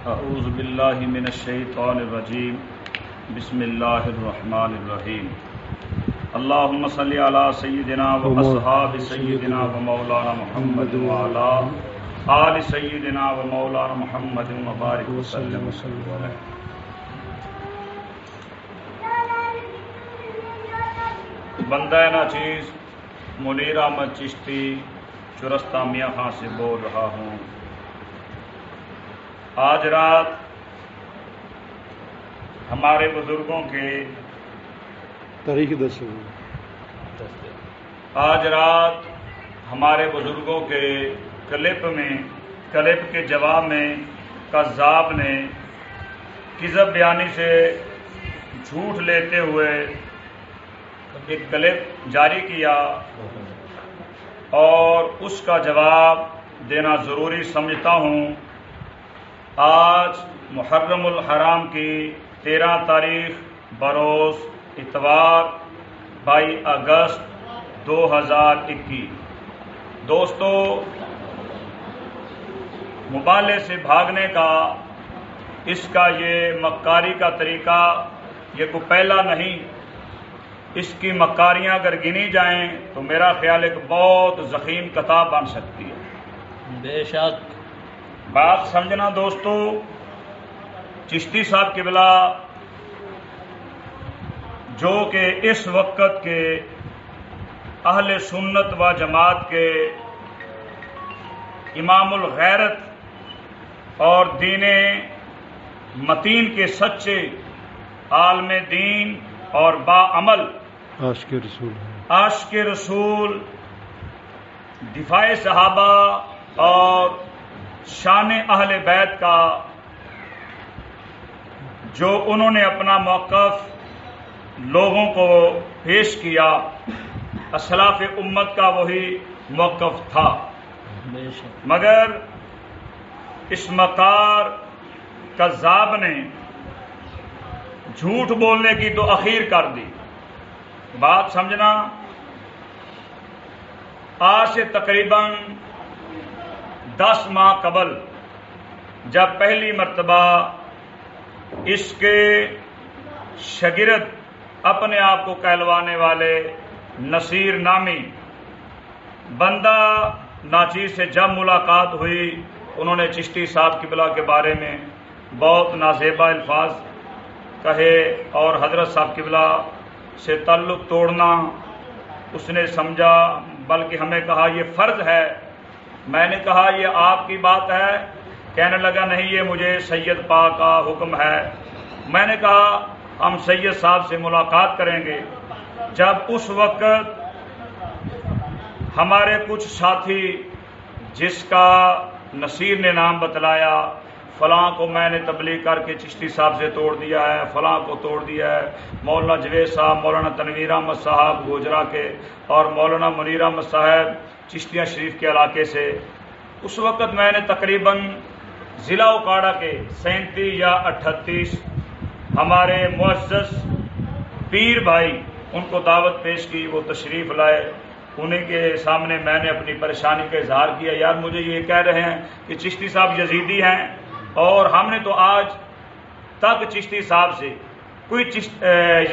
اعوذ باللہ من الشیطان الرجیم بسم اللہ الرحمن الرحیم اللہم صلی علی سیدنا و اصحاب سیدنا و مولانا محمد و علی آل سیدنا و مولانا محمد و بارک وسلم علیہ. بندہ ناچیز منیر احمد چشتی چرستہ میاں خان سے بول رہا ہوں. آج رات ہمارے بزرگوں کے تاریخ آج رات ہمارے بزرگوں کے کلپ کے جواب میں کذاب نے کذب بیانی سے جھوٹ لیتے ہوئے ایک کلپ جاری کیا اور اس کا جواب دینا ضروری سمجھتا ہوں. آج محرم الحرام کی 13 تاریخ بروز اتوار 22 اگست 2021. دوستو، مبالغے سے بھاگنے کا اس کا یہ مکاری کا طریقہ یہ کوئی پہلا نہیں. اس کی مکاریاں اگر گنی جائیں تو میرا خیال ایک بہت ضخیم کتاب بن سکتی ہے. بے شک. بات سمجھنا دوستو، چشتی صاحب قبلہ جو کہ اس وقت کے اہل سنت و جماعت کے امام الغیرت اور دین متین کے سچے عالم دین اور با عمل عاشق رسول دفاع صحابہ اور شان اہل بیت کا جو انہوں نے اپنا موقف لوگوں کو پیش کیا، اسلاف امت کا وہی موقف تھا. مگر اس مکار کذاب نے جھوٹ بولنے کی تو اخیر کر دی. بات سمجھنا، آج سے تقریباً 10 ماہ قبل جب پہلی مرتبہ اس کے شاگرد اپنے آپ کو کہلوانے والے نصیر نامی بندہ ناچیز سے جب ملاقات ہوئی، انہوں نے چشتی صاحب قبلہ کے بارے میں بہت نازیبا الفاظ کہے اور حضرت صاحب قبلہ سے تعلق توڑنا اس نے سمجھا، بلکہ ہمیں کہا یہ فرض ہے. میں نے کہا یہ آپ کی بات ہے. کہنے لگا نہیں، یہ مجھے سید پاک کا حکم ہے. میں نے کہا ہم سید صاحب سے ملاقات کریں گے. جب اس وقت ہمارے کچھ ساتھی جس کا نصیر نے نام بتلایا، فلاں کو میں نے تبلیغ کر کے چشتی صاحب سے توڑ دیا ہے، فلاں کو توڑ دیا ہے، مولانا جوید صاحب، مولانا تنویر احمد صاحب گوجرا کے اور مولانا منیر احمد صاحب چشتیہ شریف کے علاقے سے. اس وقت میں نے تقریباً ضلع اکاڑا کے 37 یا 38 ہمارے معزز پیر بھائی ان کو دعوت پیش کی، وہ تشریف لائے. انہیں کے سامنے میں نے اپنی پریشانی کا اظہار کیا. یار مجھے یہ کہہ رہے ہیں کہ چشتی صاحب یزیدی ہیں اور ہم نے تو آج تک چشتی صاحب سے کوئی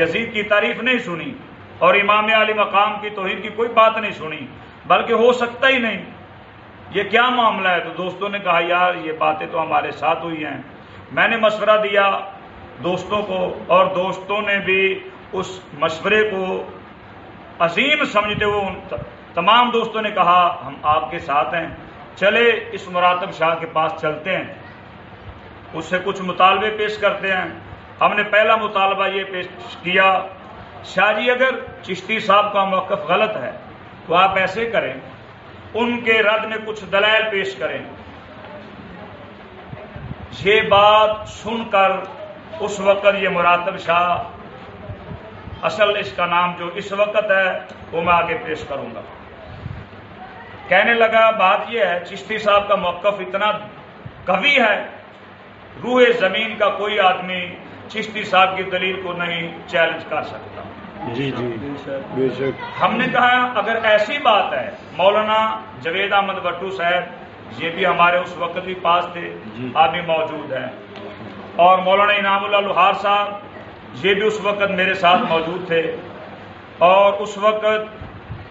یزید کی تعریف نہیں سنی اور امام علی مقام کی توہین کی کوئی بات نہیں سنی، بلکہ ہو سکتا ہی نہیں. یہ کیا معاملہ ہے؟ تو دوستوں نے کہا یار یہ باتیں تو ہمارے ساتھ ہوئی ہیں. میں نے مشورہ دیا دوستوں کو اور دوستوں نے بھی اس مشورے کو عظیم سمجھتے ہوئے تمام دوستوں نے کہا ہم آپ کے ساتھ ہیں، چلے اس مراتب شاہ کے پاس چلتے ہیں، اس سے کچھ مطالبے پیش کرتے ہیں. ہم نے پہلا مطالبہ یہ پیش کیا، شاہ جی اگر چشتی صاحب کا موقف غلط ہے تو آپ ایسے کریں، ان کے رد میں کچھ دلائل پیش کریں. یہ بات سن کر اس وقت یہ مراتب شاہ، اصل اس کا نام جو اس وقت ہے وہ میں آگے پیش کروں گا، کہنے لگا بات یہ ہے چشتی صاحب کا موقف اتنا قوی ہے، روح زمین کا کوئی آدمی چشتی صاحب کی دلیل کو نہیں چیلنج کر سکتا. جی جی بے شک. ہم نے کہا اگر ایسی بات ہے، مولانا جوید احمد بٹو صاحب یہ بھی ہمارے اس وقت بھی پاس تھے، آپ بھی موجود ہیں، اور مولانا انعام اللہ لوہار صاحب یہ بھی اس وقت میرے ساتھ موجود تھے، اور اس وقت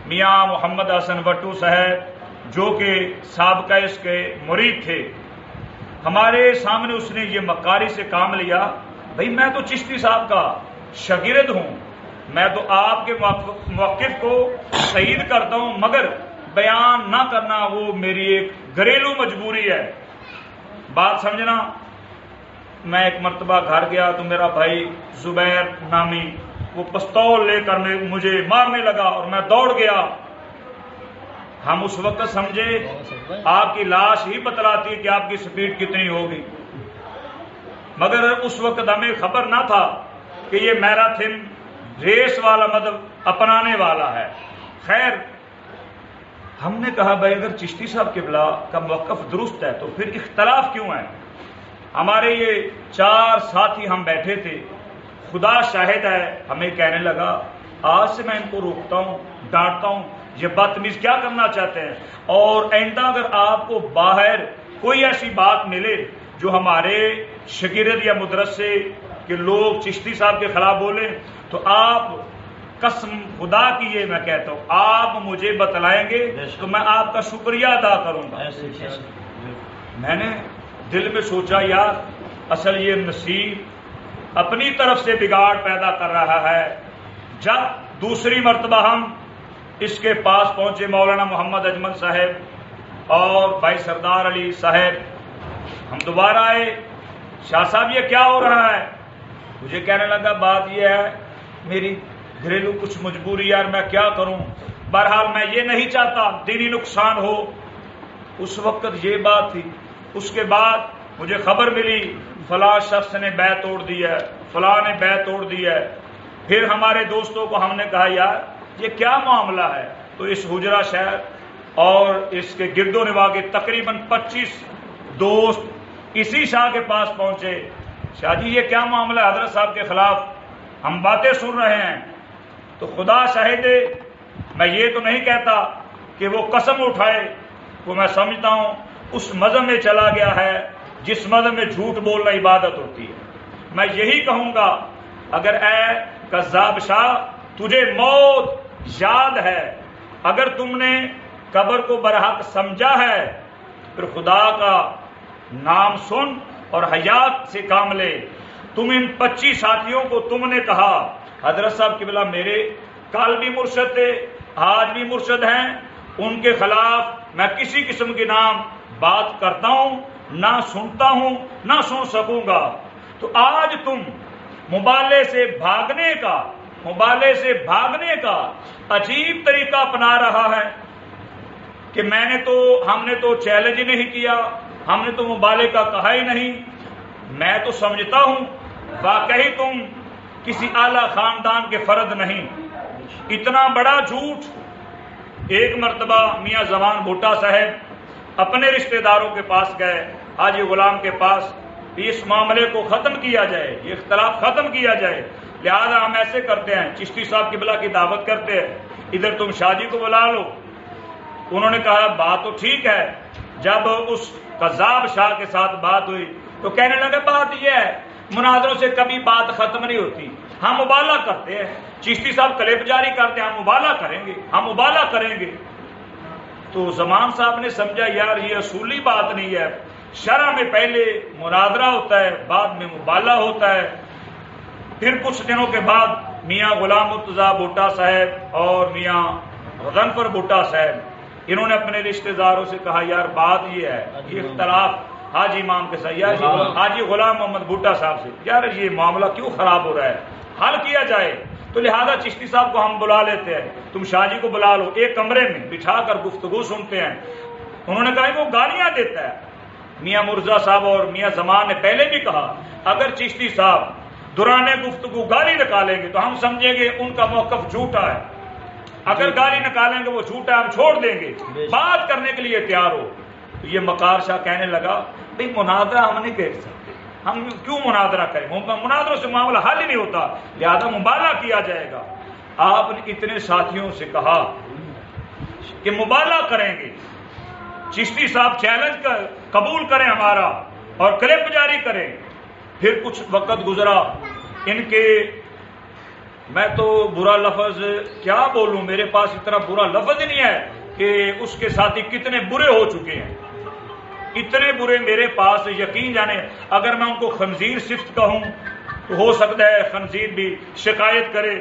میاں محمد حسن وٹو صاحب جو کہ سابقہ اس کے مرید تھے، ہمارے سامنے اس نے یہ مکاری سے کام لیا، بھئی میں تو چشتی صاحب کا شاگرد ہوں، میں تو آپ کے موقف کو تائید کرتا ہوں، مگر بیان نہ کرنا وہ میری ایک گھریلو مجبوری ہے، بات سمجھنا۔ میں ایک مرتبہ گھر گیا تو میرا بھائی زبیر نامی وہ پستول لے کر مجھے مارنے لگا اور میں دوڑ گیا۔ ہم اس وقت سمجھے آپ کی لاش ہی بتلاتی کہ آپ کی سپیڈ کتنی ہوگی، مگر اس وقت ہمیں خبر نہ تھا کہ یہ میراتھن ریس والا مطلب اپنانے والا ہے۔ خیر ہم نے کہا بھائی اگر چشتی صاحب قبلہ کا موقف درست ہے تو پھر اختلاف کیوں ہے؟ ہمارے یہ 4 ساتھی ہم بیٹھے تھے، خدا شاہد ہے ہمیں کہنے لگا آج سے میں ان کو روکتا ہوں، ڈانٹتا ہوں، یہ بدتمیز کیا کرنا چاہتے ہیں، اور آئندہ اگر آپ کو باہر کوئی ایسی بات ملے جو ہمارے شاگرد یا مدرسے کے لوگ چشتی صاحب کے خلاف بولیں تو آپ قسم خدا کی یہ میں کہتا ہوں آپ مجھے بتلائیں گے تو میں آپ کا شکریہ ادا کروں گا۔ میں نے دل میں سوچا یار اصل یہ نصیب اپنی طرف سے بگاڑ پیدا کر رہا ہے۔ جب دوسری مرتبہ ہم اس کے پاس پہنچے، مولانا محمد اجمل صاحب اور بھائی سردار علی صاحب، ہم دوبارہ آئے، شاہ صاحب یہ کیا ہو رہا ہے؟ مجھے کہنے لگا بات یہ ہے میری گھریلو کچھ مجبوری یار میں کیا کروں، بہرحال میں یہ نہیں چاہتا دینی نقصان ہو۔ اس وقت یہ بات تھی۔ اس کے بعد مجھے خبر ملی فلاں شخص نے بیعت توڑ دی ہے، فلاں نے بیعت توڑ دی ہے۔ پھر ہمارے دوستوں کو ہم نے کہا یار یہ کیا معاملہ ہے؟ تو اس حجرہ شہر اور اس کے گرد و نواح کے تقریباً 25 دوست اسی شاہ کے پاس پہنچے، شاہ جی یہ کیا معاملہ ہے، حضرت صاحب کے خلاف ہم باتیں سن رہے ہیں۔ تو خدا شاہد میں یہ تو نہیں کہتا کہ وہ قسم اٹھائے، وہ میں سمجھتا ہوں اس مذہب میں چلا گیا ہے جس مذہب میں جھوٹ بولنا عبادت ہوتی ہے۔ میں یہی کہوں گا اگر اے کذاب شاہ تجھے موت یاد ہے، اگر تم نے قبر کو برحق سمجھا ہے پھر خدا کا نام سن اور حیات سے کام لے۔ تم ان 25 ساتھیوں کو تم نے کہا حضرت صاحب قبلہ میرے کل بھی مرشد تھے، آج بھی مرشد ہیں، ان کے خلاف میں کسی قسم کے نام بات کرتا ہوں نہ سنتا ہوں نہ سن سکوں گا۔ تو آج تم مبالغے سے بھاگنے کا عجیب طریقہ اپنا رہا ہے کہ ہم نے تو چیلنج ہی نہیں کیا، ہم نے تو مبالغے کا کہا ہی نہیں۔ میں تو سمجھتا ہوں واقعی تم کسی اعلیٰ خاندان کے فرد نہیں، اتنا بڑا جھوٹ۔ ایک مرتبہ میاں زمان بھٹا صاحب اپنے رشتہ داروں کے پاس گئے، حاجی غلام کے پاس، اس معاملے کو ختم کیا جائے، یہ اختلاف ختم کیا جائے، لہذا ہم ایسے کرتے ہیں چشتی صاحب قبلہ کی دعوت کرتے ہیں، ادھر تم شاہ جی کو بلا لو۔ انہوں نے کہا بات تو ٹھیک ہے۔ جب اس قذاب شاہ کے ساتھ بات ہوئی تو کہنے لگا بات یہ ہے مناظروں سے کبھی بات ختم نہیں ہوتی، ہم مبالغہ کرتے ہیں، چشتی صاحب کلپ جاری کرتے ہیں، ہم مبالغہ کریں گے۔ تو زمان صاحب نے سمجھا یار یہ اصولی بات نہیں ہے، شرع میں پہلے مناظرہ ہوتا ہے بعد میں مبالغہ ہوتا ہے۔ پھر کچھ دنوں کے بعد میاں غلام مرتضیٰ بھٹا صاحب اور میاں غنفر بھٹا صاحب انہوں نے اپنے رشتہ داروں سے کہا یار بات یہ ہے، یہ اختلاف حاجی امام کے ساتھ، یار حاجی غلام محمد بھٹا صاحب سے، یار یہ معاملہ کیوں خراب ہو رہا ہے، حل کیا جائے۔ تو لہذا چشتی صاحب کو ہم بلا لیتے ہیں، تم شاہ جی کو بلا لو، ایک کمرے میں بٹھا کر گفتگو سنتے ہیں۔ انہوں نے کہا وہ گالیاں دیتا ہے۔ میاں مرزا صاحب اور میاں زمان نے پہلے بھی کہا اگر چشتی صاحب دوران گفتگو گالی نکالیں گے تو ہم سمجھیں گے ان کا موقف جھوٹا ہے، اگر گالی نکالیں گے وہ جھوٹا ہے ہم چھوڑ دیں گے، بات کرنے کے لیے تیار ہو۔ تو یہ مکار شاہ کہنے لگا بھئی مناظرہ ہم نہیں کر سکتے، ہم کیوں مناظرہ کریں، مناظروں سے معاملہ حل ہی نہیں ہوتا، لہذا مبالغہ کیا جائے گا۔ آپ نے اتنے ساتھیوں سے کہا کہ مبالغہ کریں گے، چشتی صاحب چیلنج قبول کریں ہمارا اور کلپ جاری کریں. پھر کچھ وقت گزرا، ان کے میں تو برا لفظ کیا بولوں، میرے پاس اتنا برا لفظ نہیں ہے کہ اس کے ساتھی کتنے برے ہو چکے ہیں، اتنے برے میرے پاس، یقین جانے اگر میں ان کو خنزیر صفت کہوں تو ہو سکتا ہے خنزیر بھی شکایت کرے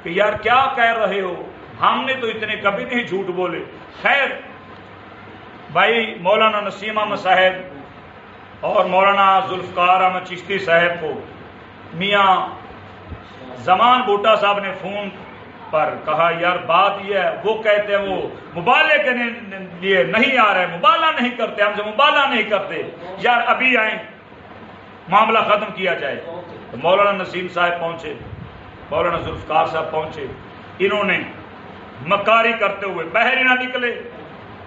کہ یار کیا کہہ رہے ہو، ہم نے تو اتنے کبھی نہیں جھوٹ بولے. خیر بھائی مولانا نسیم احمد صاحب اور مولانا ذوالفقار احمد چشتی صاحب کو میاں زمان بوٹا صاحب نے فون پر کہا یار بات یہ ہے، وہ کہتے ہیں وہ مبالغے کے لیے نہیں آ رہے، مبالغہ نہیں کرتے، ہم سے مبالغہ نہیں کرتے، یار ابھی آئیں معاملہ ختم کیا جائے. تو مولانا نسیم صاحب پہنچے، مولانا ذوالفقار صاحب پہنچے، انہوں نے مکاری کرتے ہوئے باہر ہی نہ نکلے.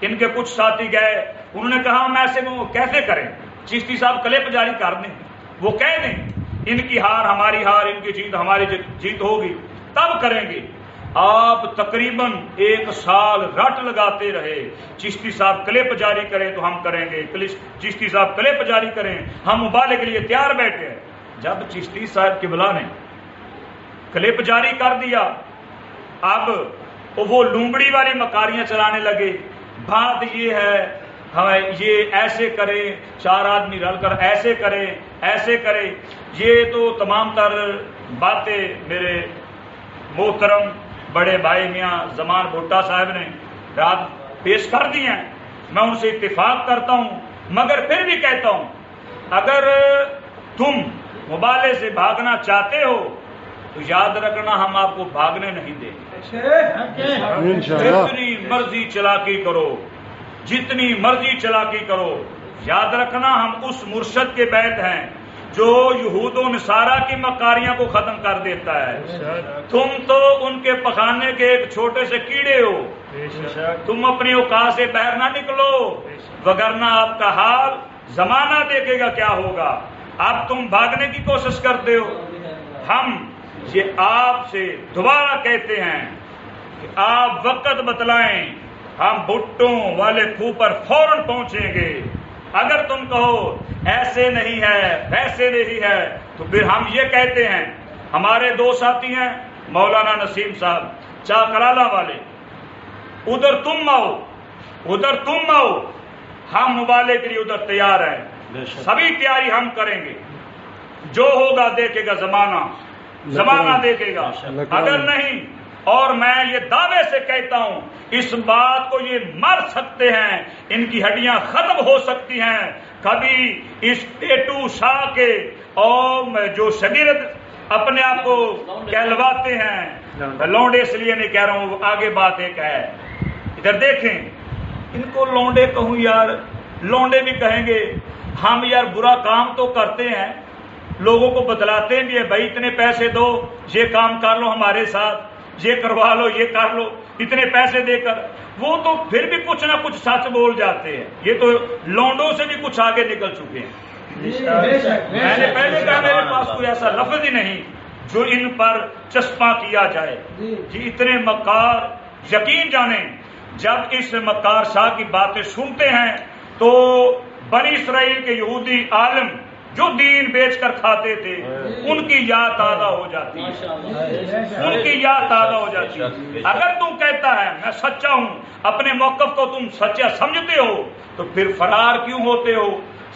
ان کے کچھ ساتھی گئے، انہوں نے کہا ہم ایسے میں وہ کیسے کریں، چشتی صاحب کلپ جاری کر دیں، وہ کہہ دیں ان کی ہار ہماری ہار، ان کی جیت ہماری جیت ہوگی تب کریں گے. آپ تقریباً 1 سال رٹ لگاتے رہے، چشتی صاحب کلپ جاری کریں تو ہم کریں گے، چشتی صاحب کلپ جاری کریں، ہم مبالغے کے لیے تیار بیٹھے ہیں. جب چشتی صاحب قبلہ نے کلپ جاری کر دیا، اب وہ لومڑی والی مکاریاں چلانے لگے. بات یہ ہے ہمیں یہ ایسے کریں، 4 آدمی رل کر ایسے کریں ایسے کریں، یہ تو تمام تر باتیں میرے محترم بڑے بھائی میاں زمان بھٹا صاحب نے رات پیش کر دی ہیں. میں ان سے اتفاق کرتا ہوں، مگر پھر بھی کہتا ہوں اگر تم مبالغے سے بھاگنا چاہتے ہو تو یاد رکھنا ہم آپ کو بھاگنے نہیں دیں گے. جتنی مرضی چلاکی کرو، جتنی مرضی چلاکی کرو، یاد رکھنا ہم اس مرشد کے بیت ہیں جو یہود و نصارہ کی مکاریاں کو ختم کر دیتا ہے. تم تو ان کے پخانے کے ایک چھوٹے سے کیڑے ہو، تم اپنی اوقات سے باہر نہ نکلو وگرنہ آپ کا حال زمانہ دیکھے گا کیا ہوگا. اب تم بھاگنے کی کوشش کرتے ہو. ہم یہ آپ سے دوبارہ کہتے ہیں کہ آپ وقت بتلائیں، ہم بھٹوں والے کھو پر فوراً پہنچیں گے. اگر تم کہو ایسے نہیں ہے ویسے نہیں ہے تو پھر ہم یہ کہتے ہیں، ہمارے 2 ساتھی ہیں مولانا نسیم صاحب چاکرالہ والے، ادھر تم آؤ ادھر تم آؤ، ہم مبالغے کے لیے ادھر تیار ہیں، سبھی تیاری ہم کریں گے، جو ہوگا دیکھے گا زمانہ، زمانہ دیکھے گا. اگر نہیں، اور میں یہ دعوے سے کہتا ہوں اس بات کو یہ مر سکتے ہیں، ان کی ہڈیاں ختم ہو سکتی ہیں. کبھی اس ٹیٹو شاہ کے اور جو شگرد اپنے آپ کو کہلواتے ہیں، لونڈے اس لیے نہیں کہہ رہا ہوں، آگے بات ایک ہے. ادھر دیکھیں، ان کو لونڈے کہوں یار، لونڈے بھی کہیں گے ہم یار برا کام تو کرتے ہیں، لوگوں کو بتلاتے بھی ہیں بھائی اتنے پیسے دو، یہ کام کر لو ہمارے ساتھ، یہ کروا لو، یہ کر لو، اتنے پیسے دے کر. وہ تو پھر بھی کچھ نہ کچھ سچ بول جاتے ہیں. یہ تو لونڈوں سے بھی کچھ آگے نکل چکے ہیں. میں نے پہلے کہا میرے پاس کوئی ایسا لفظ ہی نہیں جو ان پر چسپاں کیا جائے. جی اتنے مکار، یقین جانیں جب اس مکار شاہ کی باتیں سنتے ہیں تو بنی اسرائیل کے یہودی عالم جو دین بیچ کر کھاتے تھے ان کی یاد تازہ ہو جاتی ہے، ان کی یاد تازہ ہو جاتی ہے. اگر تم کہتا ہے میں سچا ہوں، اپنے موقف کو تم سچا سمجھتے ہو تو پھر فرار کیوں ہوتے ہو،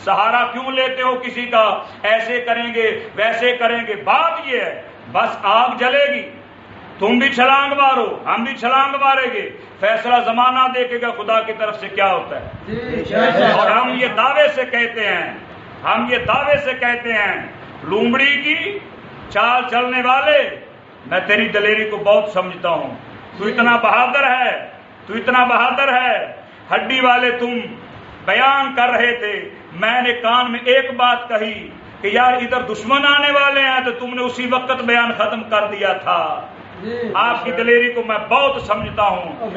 سہارا کیوں لیتے ہو کسی کا، ایسے کریں گے ویسے کریں گے. بات یہ ہے بس آگ جلے گی، تم بھی چھلانگ مارو ہم بھی چھلانگ ماریں گے، فیصلہ زمانہ دیکھے گا خدا کی طرف سے کیا ہوتا ہے. اور ہم یہ دعوے سے کہتے ہیں، ہم یہ دعوے سے کہتے ہیں لومڑی کی چال چلنے والے، میں تیری دلیری کو بہت سمجھتا ہوں، تو اتنا بہادر ہے، تو اتنا بہادر ہے. ہڈی والے تم بیان کر رہے تھے، میں نے کان میں ایک بات کہی کہ یار ادھر دشمن آنے والے ہیں تو تم نے اسی وقت بیان ختم کر دیا تھا. آپ کی دلیری کو میں بہت سمجھتا ہوں،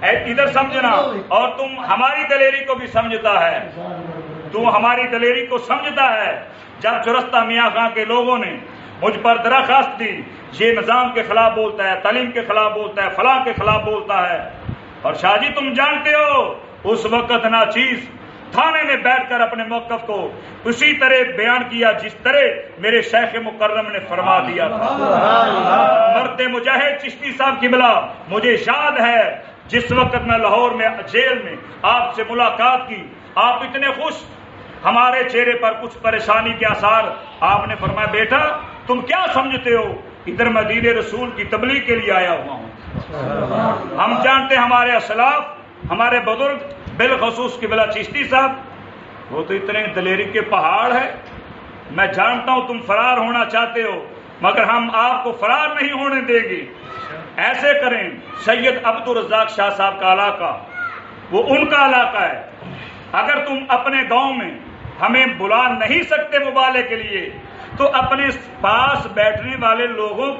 ادھر سمجھنا، اور تم ہماری دلیری کو بھی سمجھتا ہے، تو ہماری دلیری کو سمجھتا ہے. جب چرستہ میاں خان کے لوگوں نے مجھ پر درخواست دی یہ نظام کے خلاف بولتا ہے، تعلیم کے خلاف بولتا ہے، فلاں کے خلاف بولتا ہے، اور شاہ جی تم جانتے ہو اس وقت ناچیز تھانے میں بیٹھ کر اپنے موقف کو اسی طرح بیان کیا جس طرح میرے شیخ مکرم نے فرما دیا تھا۔ مرد مجاہد چشتی صاحب کی بلا مجھے یاد ہے جس وقت میں لاہور میں جیل میں آپ سے ملاقات کی، آپ اتنے خوش، ہمارے چہرے پر کچھ پریشانی کے آثار، آپ نے فرمایا بیٹا تم کیا سمجھتے ہو، ادھر میں دین رسول کی تبلیغ کے لیے آیا ہوا ہوں۔ ہم جانتے ہیں ہمارے اسلاف، ہمارے بزرگ، بالخصوص قبلہ چشتی صاحب، وہ تو اتنے دلیری کے پہاڑ ہے۔ میں جانتا ہوں تم فرار ہونا چاہتے ہو مگر ہم آپ کو فرار نہیں ہونے دیں گے۔ ایسے کریں، سید عبدالرزاق شاہ صاحب کا علاقہ وہ ان کا علاقہ ہے، اگر تم اپنے گاؤں میں ہمیں بلا نہیں سکتے مبالے کے لیے تو اپنے پاس بیٹھنے والے لوگوں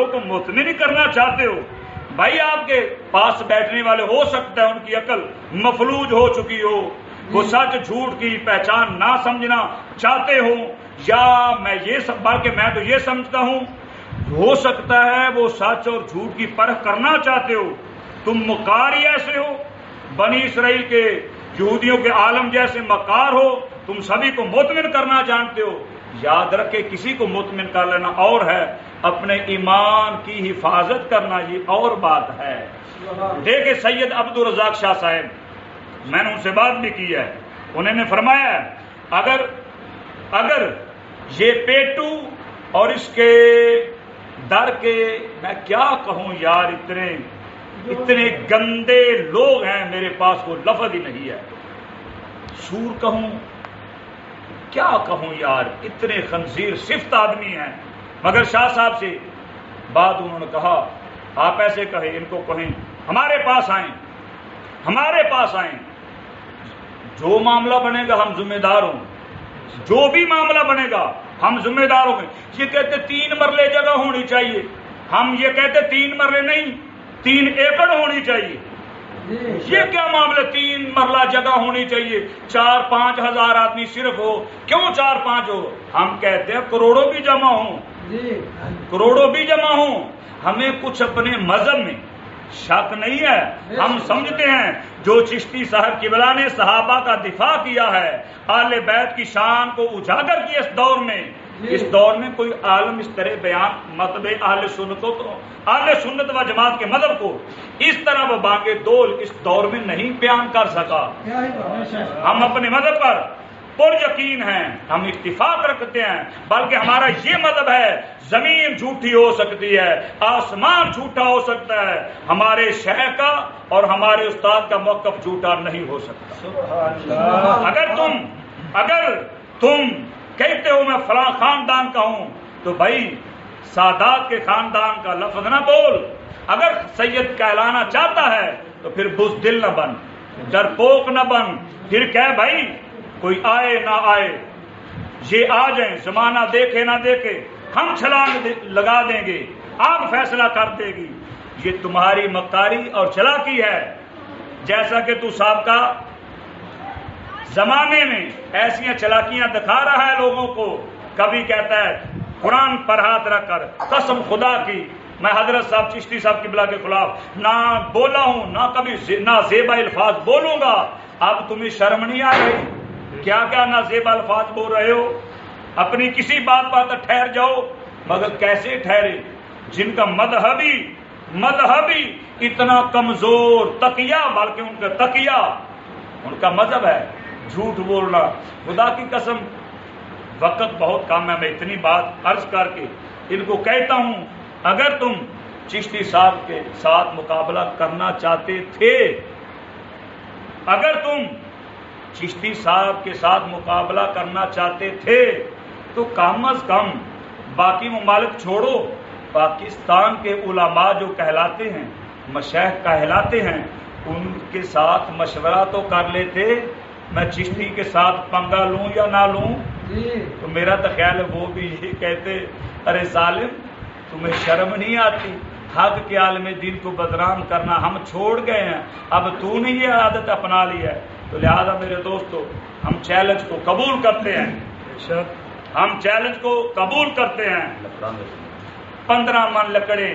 کو مطمئن کرنا چاہتے ہو، بھائی آپ کے پاس بیٹھنے والے ہو سکتا ہے ان کی عقل مفلوج ہو چکی ہو، وہ سچ جھوٹ کی پہچان نہ سمجھنا چاہتے ہو، یا میں تو یہ سمجھتا ہوں ہو سکتا ہے وہ سچ اور جھوٹ کی پرکھ کرنا چاہتے ہو، تم مکار ہی ایسے ہو، بنی اسرائیل کے یہودیوں کے عالم جیسے مکار ہو، تم سبھی کو مطمئن کرنا جانتے ہو۔ یاد رکھے کسی کو مطمئن کر لینا اور ہے، اپنے ایمان کی حفاظت کرنا یہ اور بات ہے۔ دیکھیں سید عبدالرزاق شاہ صاحب، میں نے ان سے بات بھی کی ہے، انہوں نے فرمایا اگر یہ پیٹو اور اس کے در کے، میں کیا کہوں یار، اتنے گندے لوگ ہیں میرے پاس وہ لفظ ہی نہیں ہے، سور کہوں کیا کہوں یار، اتنے خنزیر صفت آدمی ہیں۔ مگر شاہ صاحب سے بات انہوں نے کہا آپ ایسے کہیں، ان کو کہیں ہمارے پاس آئیں، جو معاملہ بنے گا ہم ذمہ دار ہوں، جو بھی معاملہ بنے گا ہم ذمہ دار ہوں گے۔ یہ کہتے 3 مرلے جگہ ہونی چاہیے، ہم یہ کہتے 3 مرلے نہیں 3 ایکڑ ہونی چاہیے۔ یہ کیا معاملہ 3 مرلہ جگہ ہونی چاہیے، 4-5 ہزار آدمی صرف ہو، کیوں 4-5 ہو؟ ہم کہتے ہیں کروڑوں بھی جمع ہوں، ہمیں کچھ اپنے مذہب میں شک نہیں ہے، ہم سمجھتے ہیں جو چشتی صاحب کی بلا نے صحابہ کا دفاع کیا ہے، اہل بیت کی شان کو اجاگر کیا اس دور میں کوئی عالم اس طرح بیان مطلب اہل سنت و جماعت کے مذہب کو اس طرح وہ بانگے دول اس دور میں نہیں بیان کر سکا۔ ہم اپنے مذہب پر پر یقین ہیں، ہم اتفاق رکھتے ہیں، بلکہ ہمارا یہ مذہب ہے زمین جھوٹی ہو سکتی ہے، آسمان جھوٹا ہو سکتا ہے، ہمارے شیخ کا اور ہمارے استاد کا موقف جھوٹا نہیں ہو سکتا۔ اگر تم کہتے ہو میں فلاں خاندان کا ہوں تو بھائی سادات کے خاندان کا لفظ نہ بول، اگر سید کہلانا چاہتا ہے تو پھر بزدل نہ بن، ڈرپوک نہ بن، پھر کہہ بھائی کوئی آئے نہ آئے، یہ آ جائیں، زمانہ دیکھے نہ دیکھے، ہم چھلانگ لگا دیں گے، آپ فیصلہ کر دے گی۔ یہ تمہاری مکاری اور چلاکی ہے، جیسا کہ تو سابقہ زمانے میں ایسی چلاکیاں دکھا رہا ہے لوگوں کو، کبھی کہتا ہے قرآن پر ہاتھ رکھ کر قسم خدا کی میں حضرت صاحب چشتی صاحب کی بلا کے خلاف نہ بولا ہوں، نہ کبھی نہ زیبا الفاظ بولوں گا۔ اب تمہیں شرم نہیں آ رہی؟ کیا نہ زیبا الفاظ بول رہے ہو؟ اپنی کسی بات پر تو ٹھہر جاؤ، مگر کیسے ٹھہرے جن کا مذہبی اتنا کمزور تقیہ، بلکہ ان کا تقیہ ان کا مذہب ہے جھوٹ بولنا۔ خدا کی قسم وقت بہت کم ہے، میں اتنی بات عرض کر کے ان کو کہتا ہوں، اگر تم چشتی صاحب کے ساتھ مقابلہ کرنا چاہتے تھے، اگر تم چشتی صاحب کے ساتھ مقابلہ کرنا چاہتے تھے تو کم از کم باقی ممالک چھوڑو، پاکستان کے علماء جو کہلاتے ہیں، مشائخ کہلاتے ہیں، ان کے ساتھ مشورہ تو کر لیتے۔ میں چشتی کے ساتھ پنگا لوں یا نہ لوں تو میرا تو خیال ہے وہ بھی یہ کہتے ارے ظالم تمہیں شرم نہیں آتی، حق کے عالم دین کو بدنام کرنا ہم چھوڑ گئے ہیں، اب تو نے یہ عادت اپنا لی ہے۔ تو لہذا میرے دوستو ہم چیلنج کو قبول کرتے ہیں، 15 من لکڑیں